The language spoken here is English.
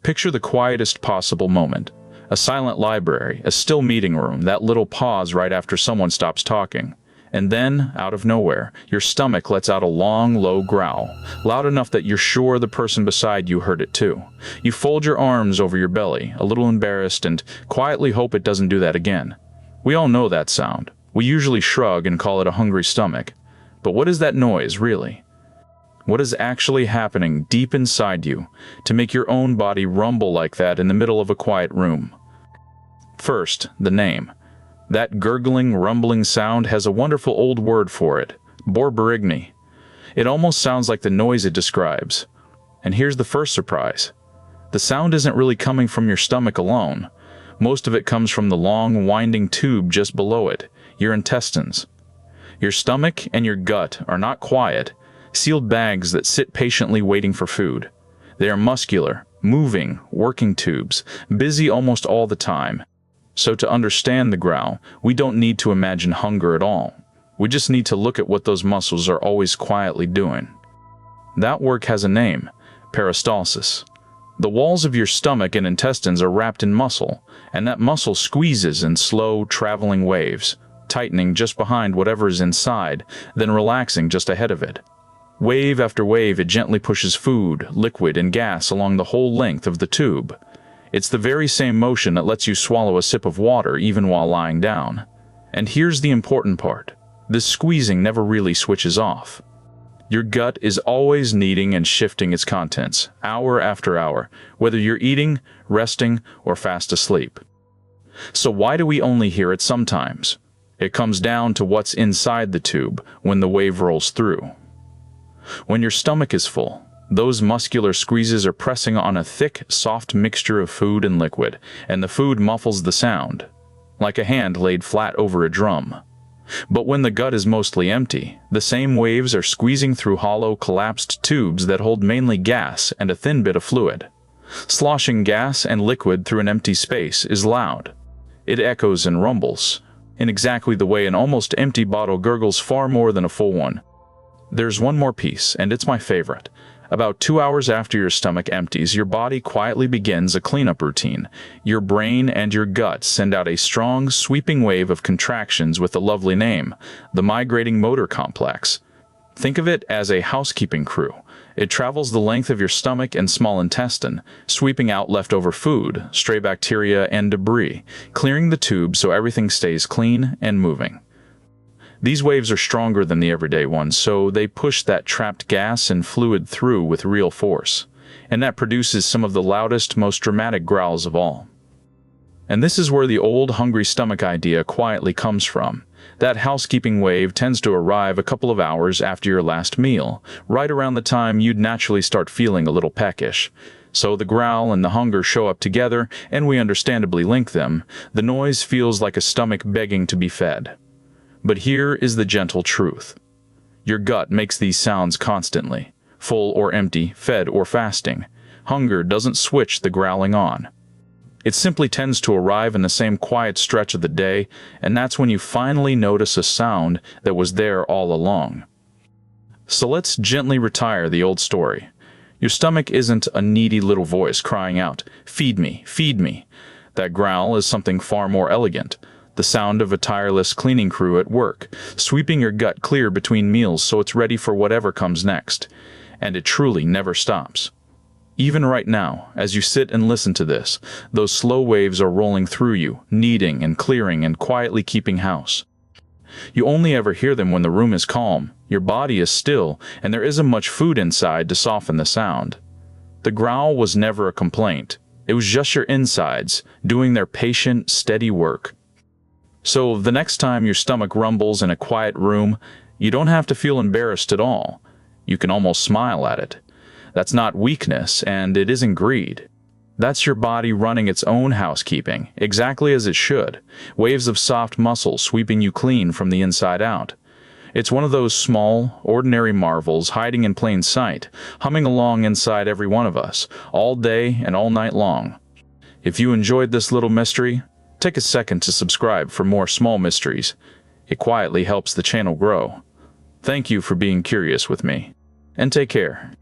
Picture the quietest possible moment. A silent library, a still meeting room, that little pause right after someone stops talking. And then, out of nowhere, your stomach lets out a long, low growl, loud enough that you're sure the person beside you heard it too. You fold your arms over your belly, a little embarrassed, and quietly hope it doesn't do that again. We all know that sound. We usually shrug and call it a hungry stomach. But what is that noise, really? What is actually happening deep inside you to make your own body rumble like that in the middle of a quiet room? First, the name. That gurgling, rumbling sound has a wonderful old word for it, borborygmi. It almost sounds like the noise it describes. And here's the first surprise. The sound isn't really coming from your stomach alone. Most of it comes from the long, winding tube just below it, your intestines. Your stomach and your gut are not quiet, sealed bags that sit patiently waiting for food. They are muscular, moving, working tubes, busy almost all the time. So to understand the growl, we don't need to imagine hunger at all. We just need to look at what those muscles are always quietly doing. That work has a name, peristalsis. The walls of your stomach and intestines are wrapped in muscle, and that muscle squeezes in slow, traveling waves, tightening just behind whatever is inside, then relaxing just ahead of it. Wave after wave, it gently pushes food, liquid, and gas along the whole length of the tube. It's the very same motion that lets you swallow a sip of water even while lying down. And here's the important part. This squeezing never really switches off. Your gut is always kneading and shifting its contents, hour after hour, whether you're eating, resting, or fast asleep. So why do we only hear it sometimes? It comes down to what's inside the tube when the wave rolls through. When your stomach is full, those muscular squeezes are pressing on a thick, soft mixture of food and liquid, and the food muffles the sound, like a hand laid flat over a drum. But when the gut is mostly empty, the same waves are squeezing through hollow, collapsed tubes that hold mainly gas and a thin bit of fluid. Sloshing gas and liquid through an empty space is loud. It echoes and rumbles, in exactly the way an almost empty bottle gurgles far more than a full one. There's one more piece, and it's my favorite. About 2 hours after your stomach empties, your body quietly begins a cleanup routine. Your brain and your gut send out a strong, sweeping wave of contractions with a lovely name, the migrating motor complex. Think of it as a housekeeping crew. It travels the length of your stomach and small intestine, sweeping out leftover food, stray bacteria, and debris, clearing the tube so everything stays clean and moving. These waves are stronger than the everyday ones, so they push that trapped gas and fluid through with real force, and that produces some of the loudest, most dramatic growls of all. And this is where the old hungry stomach idea quietly comes from. That housekeeping wave tends to arrive a couple of hours after your last meal, right around the time you'd naturally start feeling a little peckish. So the growl and the hunger show up together, and we understandably link them. The noise feels like a stomach begging to be fed. But here is the gentle truth. Your gut makes these sounds constantly, full or empty, fed or fasting. Hunger doesn't switch the growling on. It simply tends to arrive in the same quiet stretch of the day, and that's when you finally notice a sound that was there all along. So let's gently retire the old story. Your stomach isn't a needy little voice crying out, "Feed me, feed me." That growl is something far more elegant. The sound of a tireless cleaning crew at work, sweeping your gut clear between meals so it's ready for whatever comes next. And it truly never stops. Even right now, as you sit and listen to this, those slow waves are rolling through you, kneading and clearing and quietly keeping house. You only ever hear them when the room is calm, your body is still, and there isn't much food inside to soften the sound. The growl was never a complaint. It was just your insides, doing their patient, steady work. So the next time your stomach rumbles in a quiet room, you don't have to feel embarrassed at all. You can almost smile at it. That's not weakness, and it isn't greed. That's your body running its own housekeeping, exactly as it should. Waves of soft muscle sweeping you clean from the inside out. It's one of those small, ordinary marvels hiding in plain sight, humming along inside every one of us, all day and all night long. If you enjoyed this little mystery, take a second to subscribe for more small mysteries. It quietly helps the channel grow. Thank you for being curious with me, and take care.